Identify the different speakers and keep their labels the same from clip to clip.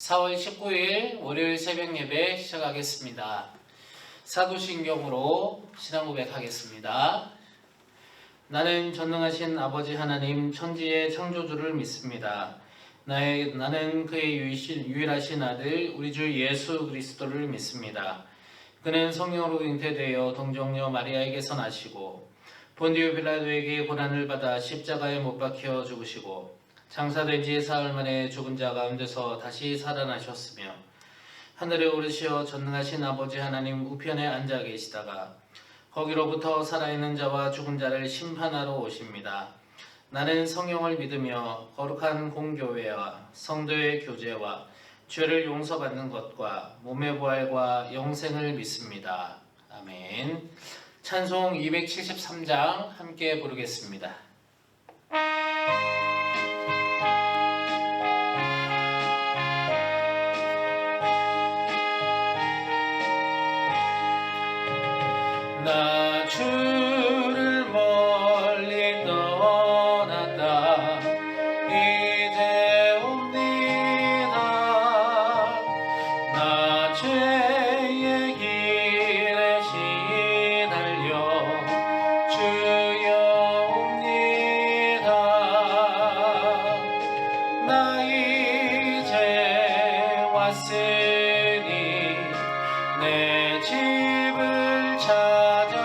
Speaker 1: 4월 19일 월요일 새벽 예배 시작하겠습니다. 사도신경으로 신앙 고백하겠습니다. 나는 전능하신 아버지 하나님 천지의 창조주를 믿습니다. 나는 그의 유일하신 아들 우리 주 예수 그리스도를 믿습니다. 그는 성령으로 잉태되어 동정녀 마리아에게서 나시고 본디오 빌라도에게 고난을 받아 십자가에 못 박혀 죽으시고 장사된 지 사흘 만에 죽은 자 가운데서 다시 살아나셨으며 하늘에 오르시어 전능하신 아버지 하나님 우편에 앉아 계시다가 거기로부터 살아있는 자와 죽은 자를 심판하러 오십니다. 나는 성령을 믿으며 거룩한 공교회와 성도의 교제와 죄를 용서받는 것과 몸의 부활과 영생을 믿습니다. 아멘. 찬송 273장 함께 부르겠습니다. 나 주를 멀리 떠났다 이제 옵니다. 나 죄의 길에 시달려 주여 옵니다. 나 이제 왔으니 내 집을 찾아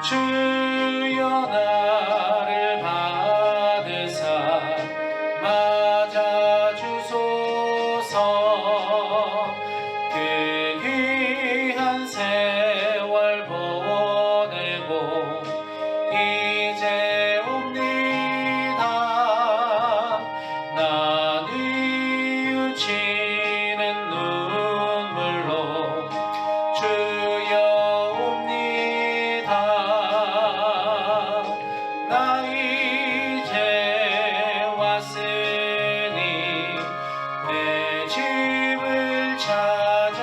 Speaker 1: 주여 나를 받으사 맞아주소서. 그 귀한 세월 보내고 이제 옵니다. 나 뉘우치는 눈물로 주여 옵니다. 나 이제 왔으니 내 집을 찾아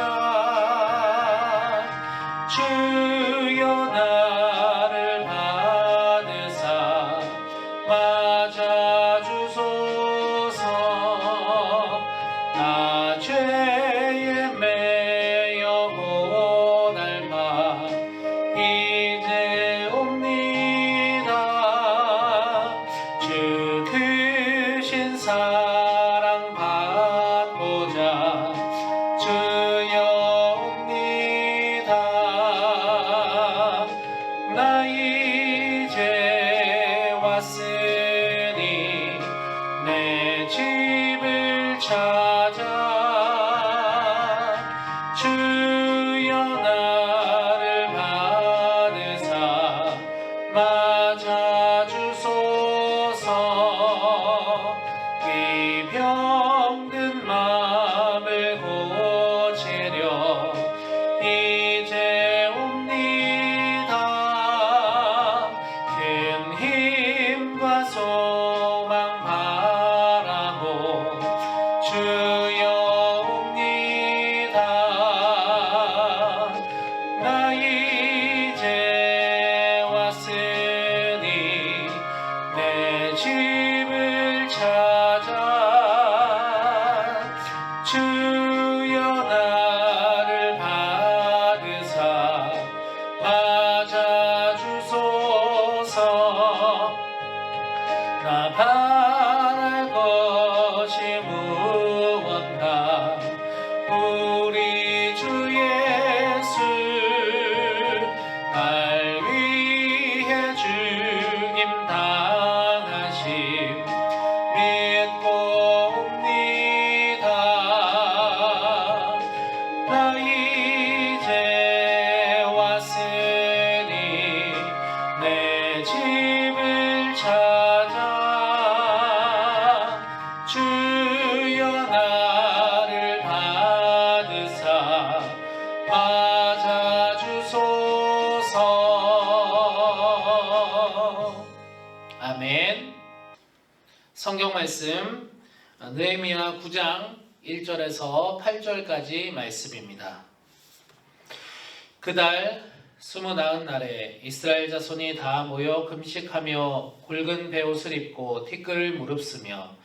Speaker 1: 주여 나를 받으사 맞아주소서. 나 죄에 매여 고날마 이제 옵니다. 주 크신 사랑 받고자 주여 옵니다. 나 이제 왔으니 내 집을 찾아 주여 나를 받으사 맞아주소서. 이 병든 마음을 고치려 이제 옵니다. 큰 힘과 소망 바라고 주여 옵니다. 나 이제 왔으니 내 집을 찾아 주여 나를 받으사 맞아주소서. 나 바랄 것이 무언가 우리 주 예수 날 위해 죽임 당하심 믿고 옵니다. 나 이제 왔으니 내 집을 찾아 주여 나를 받으사 맞아주소서. 아멘. 성경 말씀 느헤미야 9장 1절에서 8절까지 말씀입니다. 그달 29날에 이스라엘 자손이 다 모여 금식하며 굵은 베옷을 입고 티끌을 무릅쓰며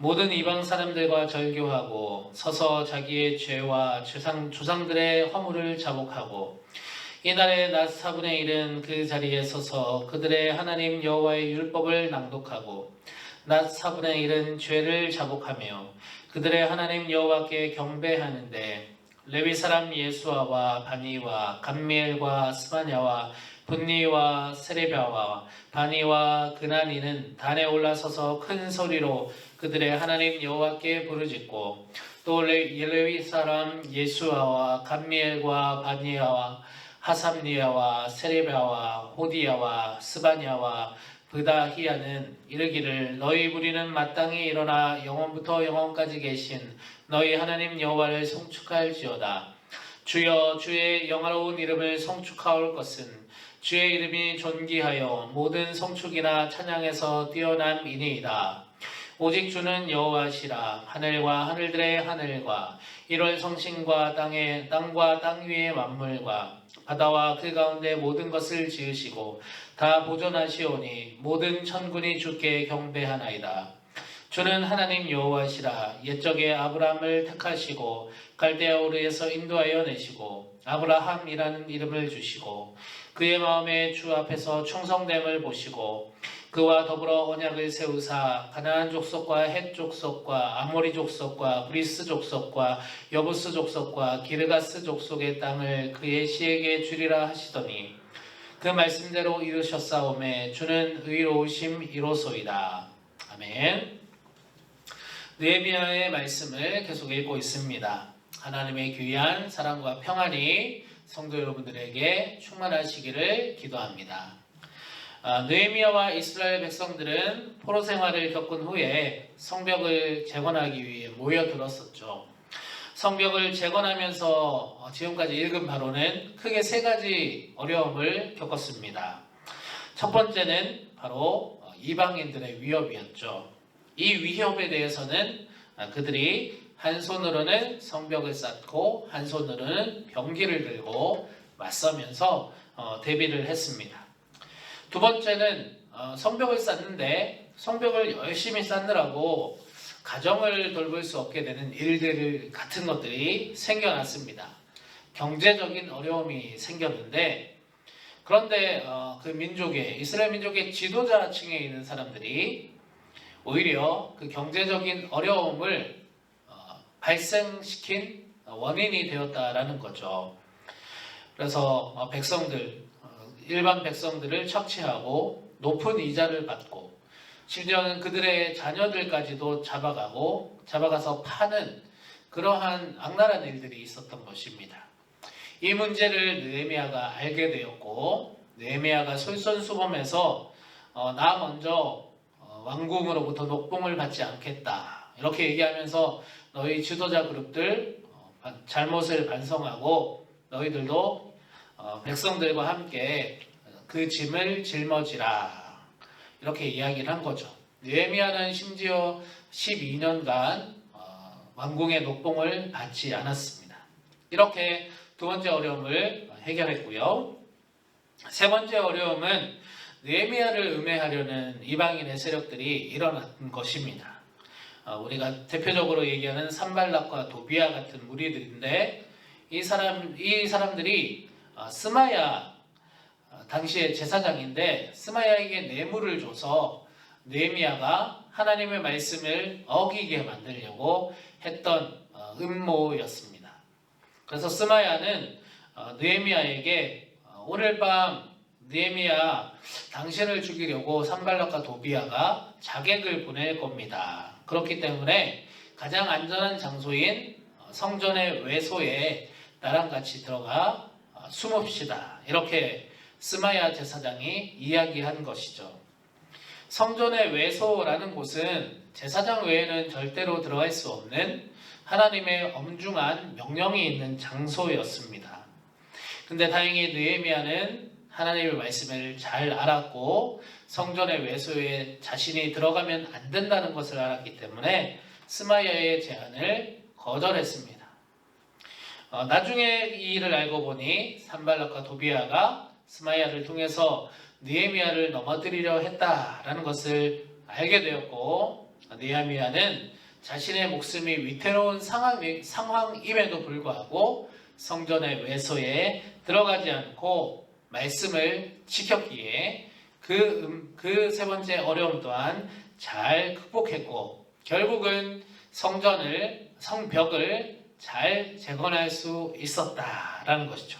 Speaker 1: 모든 이방 사람들과 절교하고 서서 자기의 죄와 조상들의 허물을 자복하고 이날에 낮 4분의 1은 그 자리에 서서 그들의 하나님 여호와의 율법을 낭독하고 낮 4분의 1은 죄를 자복하며 그들의 하나님 여호와께 경배하는데 레위 사람 예수아와 바니와 감미엘과 스바냐와 분니와 세레비아와 바니와 그나니는 단에 올라서서 큰 소리로 그들의 하나님 여호와께 부르짖고 또 레위 사람 예수아와 감미엘과 바니아와 하삼니아와 세레비아와 호디야와 스바냐와 브다히야는 이르기를 너희 무리는 마땅히 일어나 영원부터 영원까지 계신 너희 하나님 여호와를 송축할지어다. 주여 주의 영화로운 이름을 송축하올 것은 주의 이름이 존귀하여 모든 송축이나 찬양에서 뛰어남이니이다. 오직 주는 여호와시라. 하늘과 하늘들의 하늘과 1월 성신과 땅과 땅 위의 만물과 바다와 그 가운데 모든 것을 지으시고 다 보존하시오니 모든 천군이 주께 경배하나이다. 주는 하나님 여호와시라. 옛적에 아브라함을 택하시고 갈대아 우르에서 인도하여 내시고 아브라함이라는 이름을 주시고 그의 마음에 주 앞에서 충성됨을 보시고 그와 더불어 언약을 세우사 가나안 족속과 헷 족속과 아모리 족속과 브리스 족속과 여부스 족속과 기르가스 족속의 땅을 그의 시에게 주리라 하시더니 그 말씀대로 이루셨사오매 주는 의로우심 이로소이다. 아멘. 느헤미야의 말씀을 계속 읽고 있습니다. 하나님의 귀한 사랑과 평안이 성도 여러분들에게 충만하시기를 기도합니다. 느헤미야와 이스라엘 백성들은 포로 생활을 겪은 후에 성벽을 재건하기 위해 모여들었었죠. 성벽을 재건하면서 지금까지 읽은 바로는 크게 세 가지 어려움을 겪었습니다. 첫 번째는 바로 이방인들의 위협이었죠. 이 위협에 대해서는 그들이 한 손으로는 성벽을 쌓고 한 손으로는 병기를 들고 맞서면서 대비를 했습니다. 두 번째는 성벽을 쌓는데 성벽을 열심히 쌓느라고 가정을 돌볼 수 없게 되는 일들 같은 것들이 생겨났습니다. 경제적인 어려움이 생겼는데 그런데 그 민족의 이스라엘 민족의 지도자층에 있는 사람들이 오히려 그 경제적인 어려움을 발생시킨 원인이 되었다라는 거죠. 그래서 일반 백성들을 착취하고 높은 이자를 받고 심지어는 그들의 자녀들까지도 잡아가서 파는 그러한 악랄한 일들이 있었던 것입니다. 이 문제를 느헤미야가 알게 되었고 느헤미야가 솔선수범해서 나 먼저 왕궁으로부터 녹봉을 받지 않겠다 이렇게 얘기하면서 너희 지도자 그룹들 잘못을 반성하고 너희들도 백성들과 함께 그 짐을 짊어지라 이렇게 이야기를 한 거죠. 느헤미야는 심지어 12년간 왕궁의 녹봉을 받지 않았습니다. 이렇게 두 번째 어려움을 해결했고요. 세 번째 어려움은 느헤미야를 음해하려는 이방인의 세력들이 일어난 것입니다. 우리가 대표적으로 얘기하는 산발락과 도비아 같은 무리들인데 이 사람들이 스마야 당시의 제사장인데 스마야에게 뇌물을 줘서 느헤미야가 하나님의 말씀을 어기게 만들려고 했던 음모였습니다. 그래서 스마야는 느헤미야에게 오늘 밤 느헤미야 당신을 죽이려고 산발락과 도비아가 자객을 보낼 겁니다. 그렇기 때문에 가장 안전한 장소인 성전의 외소에 나랑 같이 들어가 숨읍시다. 이렇게 스마야 제사장이 이야기한 것이죠. 성전의 외소라는 곳은 제사장 외에는 절대로 들어갈 수 없는 하나님의 엄중한 명령이 있는 장소였습니다. 근데 다행히 느헤미야는 하나님의 말씀을 잘 알았고 성전의 외소에 자신이 들어가면 안 된다는 것을 알았기 때문에 스마야의 제안을 거절했습니다. 나중에 이 일을 알고 보니 산발락과 도비아가 스마야를 통해서 느헤미야를 넘어뜨리려 했다라는 것을 알게 되었고 느헤미야는 자신의 목숨이 위태로운 상황임에도 불구하고 성전의 외소에 들어가지 않고 말씀을 지켰기에 그 세 번째 어려움 또한 잘 극복했고 결국은 성벽을 잘 재건할 수 있었다라는 것이죠.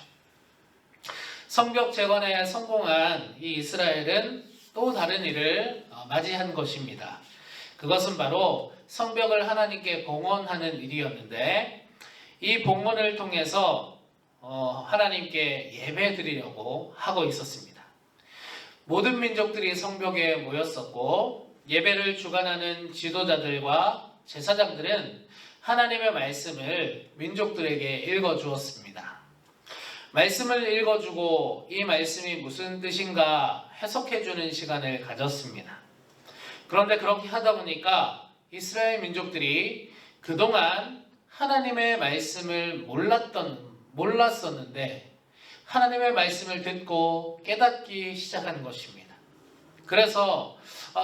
Speaker 1: 성벽 재건에 성공한 이 이스라엘은 또 다른 일을 맞이한 것입니다. 그것은 바로 성벽을 하나님께 봉헌하는 일이었는데 이 봉헌을 통해서 하나님께 예배 드리려고 하고 있었습니다. 모든 민족들이 성벽에 모였었고 예배를 주관하는 지도자들과 제사장들은 하나님의 말씀을 민족들에게 읽어주었습니다. 말씀을 읽어주고 이 말씀이 무슨 뜻인가 해석해주는 시간을 가졌습니다. 그런데 그렇게 하다 보니까 이스라엘 민족들이 그동안 하나님의 말씀을 몰랐었는데 하나님의 말씀을 듣고 깨닫기 시작한 것입니다. 그래서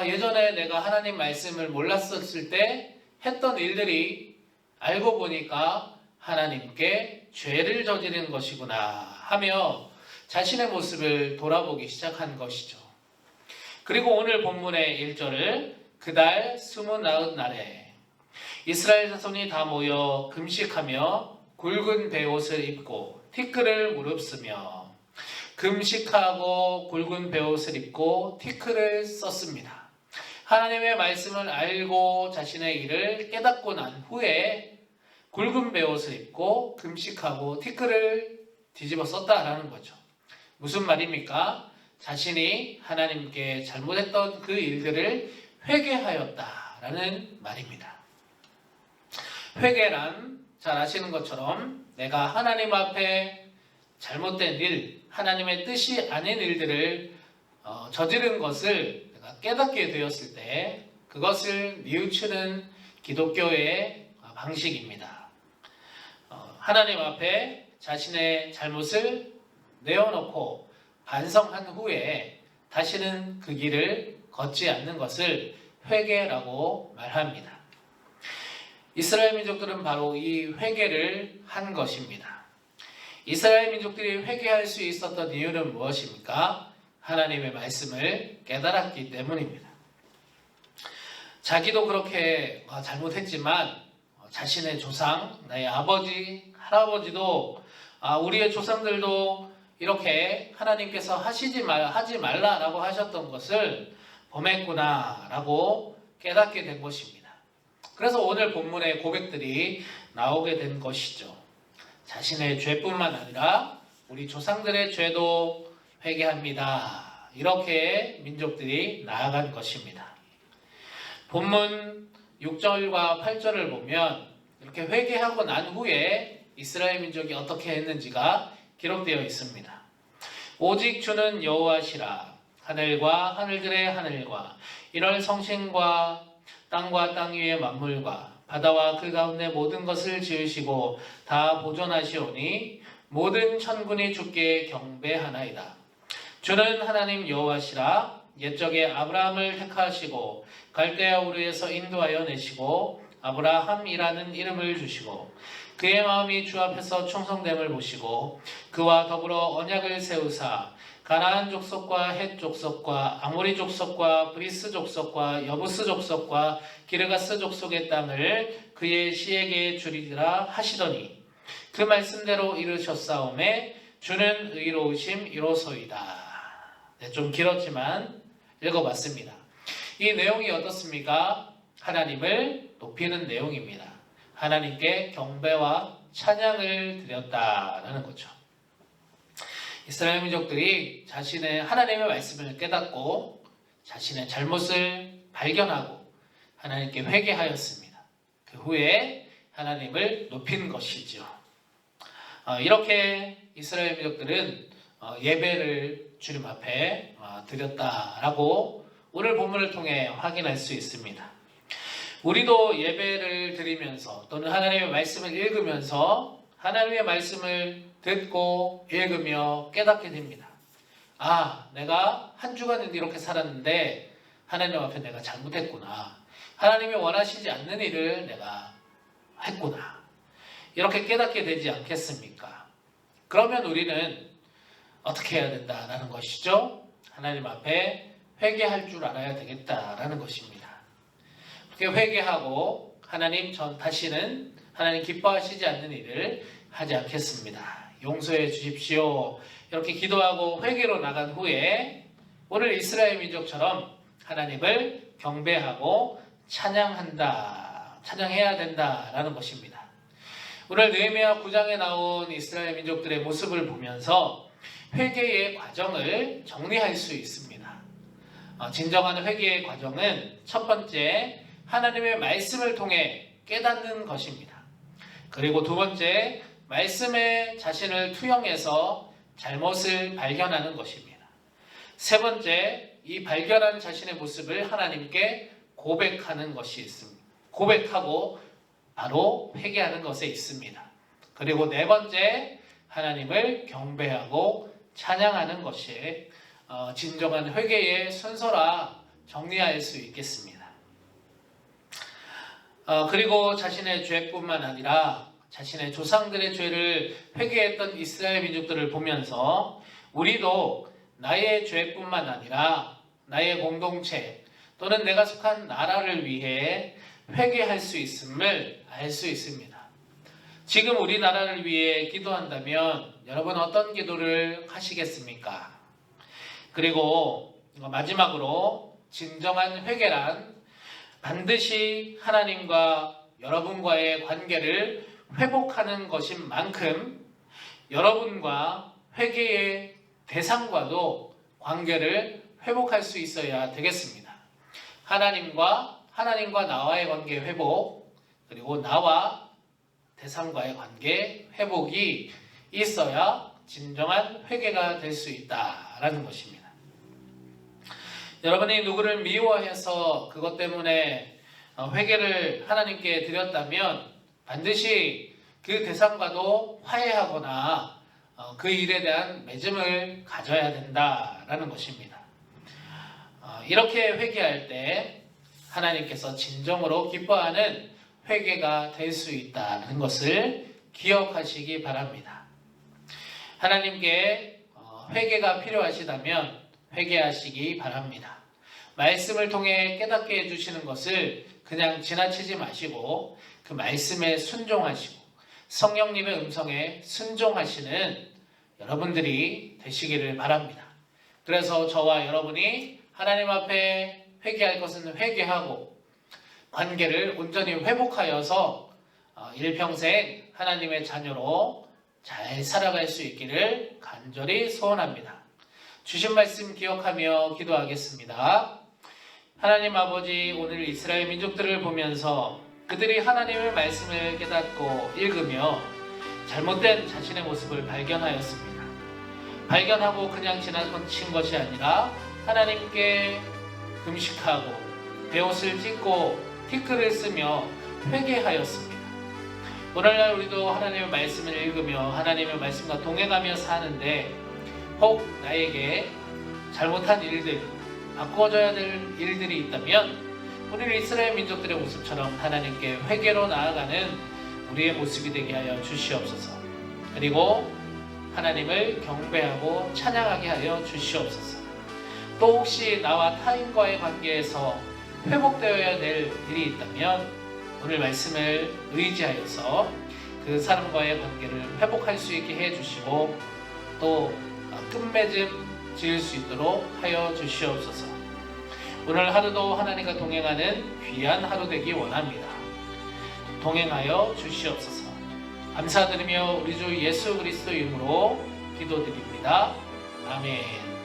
Speaker 1: 예전에 내가 하나님 말씀을 몰랐었을 때 했던 일들이 알고 보니까 하나님께 죄를 저지른 것이구나 하며 자신의 모습을 돌아보기 시작한 것이죠. 그리고 오늘 본문의 1절을 그달 29날에 이스라엘 자손이 다 모여 금식하며 굵은 베옷을 입고 티끌을 무릅쓰며 금식하고 굵은 베옷을 입고 티끌을 썼습니다. 하나님의 말씀을 알고 자신의 일을 깨닫고 난 후에 굵은 베옷을 입고 금식하고 티끌을 뒤집어 썼다라는 거죠. 무슨 말입니까? 자신이 하나님께 잘못했던 그 일들을 회개하였다라는 말입니다. 회개란 잘 아시는 것처럼 내가 하나님 앞에 잘못된 일, 하나님의 뜻이 아닌 일들을 저지른 것을 내가 깨닫게 되었을 때 그것을 뉘우치는 기독교의 방식입니다. 하나님 앞에 자신의 잘못을 내어놓고 반성한 후에 다시는 그 길을 걷지 않는 것을 회개라고 말합니다. 이스라엘 민족들은 바로 이 회개를 한 것입니다. 이스라엘 민족들이 회개할 수 있었던 이유는 무엇입니까? 하나님의 말씀을 깨달았기 때문입니다. 자기도 그렇게 잘못했지만 자신의 조상, 나의 아버지, 할아버지도 우리의 조상들도 이렇게 하나님께서 하지 말라라고 하셨던 것을 범했구나라고 깨닫게 된 것입니다. 그래서 오늘 본문의 고백들이 나오게 된 것이죠. 자신의 죄뿐만 아니라 우리 조상들의 죄도 회개합니다. 이렇게 민족들이 나아간 것입니다. 본문 6절과 8절을 보면 이렇게 회개하고 난 후에 이스라엘 민족이 어떻게 했는지가 기록되어 있습니다. 오직 주는 여호와시라. 하늘과 하늘들의 하늘과 이럴 성신과 땅과 땅 위의 만물과 바다와 그 가운데 모든 것을 지으시고 다 보존하시오니 모든 천군이 주께 경배하나이다. 주는 하나님 여호와시라. 옛적에 아브라함을 택하시고 갈대아 우르에서 인도하여 내시고 아브라함이라는 이름을 주시고 그의 마음이 주 앞에서 충성됨을 보시고 그와 더불어 언약을 세우사 가나안 족속과 헷 족속과 아모리 족속과 브리스 족속과 여부스 족속과 기르가스 족속의 땅을 그의 시에게 주리라 하시더니 그 말씀대로 이루셨사오매 주는 의로우심 이로소이다. 좀 길었지만 읽어봤습니다. 이 내용이 어떻습니까? 하나님을 높이는 내용입니다. 하나님께 경배와 찬양을 드렸다라는 거죠. 이스라엘 민족들이 자신의 하나님의 말씀을 깨닫고 자신의 잘못을 발견하고 하나님께 회개하였습니다. 그 후에 하나님을 높인 것이죠. 이렇게 이스라엘 민족들은 예배를 주님 앞에 드렸다라고 오늘 본문을 통해 확인할 수 있습니다. 우리도 예배를 드리면서 또는 하나님의 말씀을 읽으면서 하나님의 말씀을 듣고 읽으며 깨닫게 됩니다. 내가 한 주간은 이렇게 살았는데 하나님 앞에 내가 잘못했구나. 하나님이 원하시지 않는 일을 내가 했구나. 이렇게 깨닫게 되지 않겠습니까? 그러면 우리는 어떻게 해야 된다라는 것이죠. 하나님 앞에 회개할 줄 알아야 되겠다라는 것입니다. 그렇게 회개하고 하나님, 전 다시는 하나님 기뻐하시지 않는 일을 하지 않겠습니다. 용서해 주십시오. 이렇게 기도하고 회개로 나간 후에 오늘 이스라엘 민족처럼 하나님을 경배하고 찬양해야 된다라는 것입니다. 오늘 느헤미야 9장에 나온 이스라엘 민족들의 모습을 보면서 회개의 과정을 정리할 수 있습니다. 진정한 회개의 과정은 첫 번째, 하나님의 말씀을 통해 깨닫는 것입니다. 그리고 두 번째, 말씀에 자신을 투영해서 잘못을 발견하는 것입니다. 세 번째, 이 발견한 자신의 모습을 하나님께 고백하는 것이 있습니다. 고백하고 바로 회개하는 것에 있습니다. 그리고 네 번째, 하나님을 경배하고 찬양하는 것이 진정한 회개의 순서라 정리할 수 있겠습니다. 그리고 자신의 죄뿐만 아니라 자신의 조상들의 죄를 회개했던 이스라엘 민족들을 보면서 우리도 나의 죄뿐만 아니라 나의 공동체 또는 내가 속한 나라를 위해 회개할 수 있음을 알 수 있습니다. 지금 우리나라를 위해 기도한다면 여러분 어떤 기도를 하시겠습니까? 그리고 마지막으로 진정한 회개란 반드시 하나님과 여러분과의 관계를 회복하는 것인 만큼 여러분과 회개의 대상과도 관계를 회복할 수 있어야 되겠습니다. 하나님과 나와의 관계 회복, 그리고 나와 대상과의 관계 회복이 있어야 진정한 회개가 될 수 있다라는 것입니다. 여러분이 누구를 미워해서 그것 때문에 회개를 하나님께 드렸다면 반드시 그 대상과도 화해하거나 그 일에 대한 맺음을 가져야 된다라는 것입니다. 이렇게 회개할 때 하나님께서 진정으로 기뻐하는 회개가 될 수 있다는 것을 기억하시기 바랍니다. 하나님께 회개가 필요하시다면 회개하시기 바랍니다. 말씀을 통해 깨닫게 해주시는 것을 그냥 지나치지 마시고 그 말씀에 순종하시고 성령님의 음성에 순종하시는 여러분들이 되시기를 바랍니다. 그래서 저와 여러분이 하나님 앞에 회개할 것은 회개하고 관계를 온전히 회복하여서 일평생 하나님의 자녀로 잘 살아갈 수 있기를 간절히 소원합니다. 주신 말씀 기억하며 기도하겠습니다. 하나님 아버지, 오늘 이스라엘 민족들을 보면서 그들이 하나님의 말씀을 깨닫고 읽으며 잘못된 자신의 모습을 발견하였습니다. 발견하고 그냥 지나친 것이 아니라 하나님께 금식하고 베옷을 찢고 티끌을 쓰며 회개하였습니다. 오늘날 우리도 하나님의 말씀을 읽으며 하나님의 말씀과 동행하며 사는데 혹 나에게 잘못한 일들, 바꿔줘야 될 일들이 있다면 오늘 이스라엘 민족들의 모습처럼 하나님께 회개로 나아가는 우리의 모습이 되게 하여 주시옵소서. 그리고 하나님을 경배하고 찬양하게 하여 주시옵소서. 또 혹시 나와 타인과의 관계에서 회복되어야 될 일이 있다면 오늘 말씀을 의지하여서 그 사람과의 관계를 회복할 수 있게 해주시고 또 끝맺음 지을 수 있도록 하여 주시옵소서. 오늘 하루도 하나님과 동행하는 귀한 하루 되기 원합니다. 동행하여 주시옵소서. 감사드리며 우리 주 예수 그리스도 이름으로 기도드립니다. 아멘.